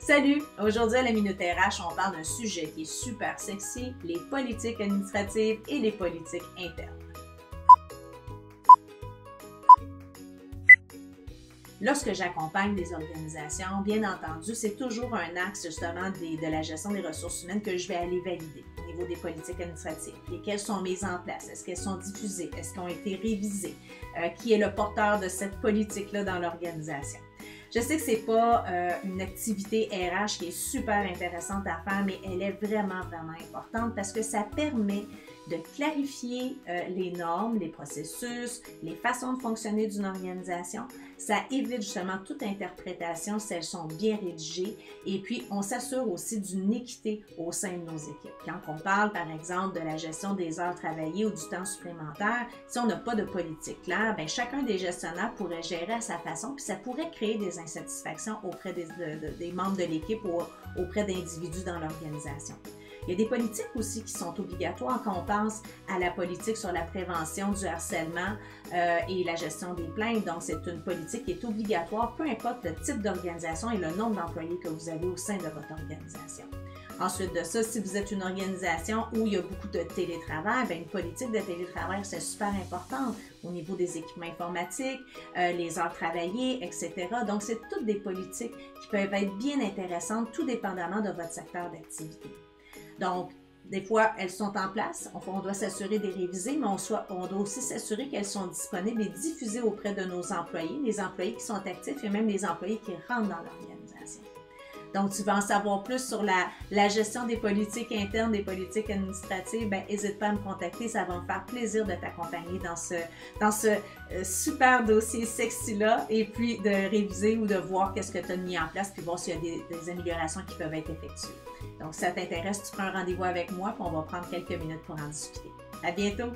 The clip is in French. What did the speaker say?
Salut! Aujourd'hui à la Minute RH, on parle d'un sujet qui est super sexy, les politiques administratives et les politiques internes. Lorsque j'accompagne des organisations, bien entendu, c'est toujours un axe justement de la gestion des ressources humaines que je vais aller valider au niveau des politiques administratives. Lesquelles sont mises en place? Est-ce qu'elles sont diffusées? Est-ce qu'elles ont été révisées? Qui est le porteur de cette politique-là dans l'organisation? Je sais que ce n'est pas une activité RH qui est super intéressante à faire, mais elle est vraiment importante parce que ça permet de clarifier les normes, les processus, les façons de fonctionner d'une organisation. Ça évite justement toute interprétation si elles sont bien rédigées et puis on s'assure aussi d'une équité au sein de nos équipes. Quand on parle par exemple de la gestion des heures travaillées ou du temps supplémentaire, si on n'a pas de politique claire, bien, chacun des gestionnaires pourrait gérer à sa façon puis ça pourrait créer des insatisfactions auprès des membres de l'équipe ou auprès d'individus dans l'organisation. Il y a des politiques aussi qui sont obligatoires quand on pense à la politique sur la prévention du harcèlement et la gestion des plaintes. Donc, c'est une politique qui est obligatoire, peu importe le type d'organisation et le nombre d'employés que vous avez au sein de votre organisation. Ensuite de ça, si vous êtes une organisation où il y a beaucoup de télétravail, bien, une politique de télétravail, c'est super important au niveau des équipements informatiques, les heures travaillées, etc. Donc, c'est toutes des politiques qui peuvent être bien intéressantes, tout dépendamment de votre secteur d'activité. Donc, des fois, elles sont en place, on doit s'assurer de les réviser, mais on doit aussi s'assurer qu'elles sont disponibles et diffusées auprès de nos employés, les employés qui sont actifs et même les employés qui rentrent dans l'organisation. Donc, tu veux en savoir plus sur la gestion des politiques internes, des politiques administratives, bien, n'hésite pas à me contacter, ça va me faire plaisir de t'accompagner dans ce super dossier sexy-là et puis de réviser ou de voir qu'est-ce que tu as mis en place puis voir s'il y a des améliorations qui peuvent être effectuées. Donc, si ça t'intéresse, tu prends un rendez-vous avec moi puis on va prendre quelques minutes pour en discuter. À bientôt!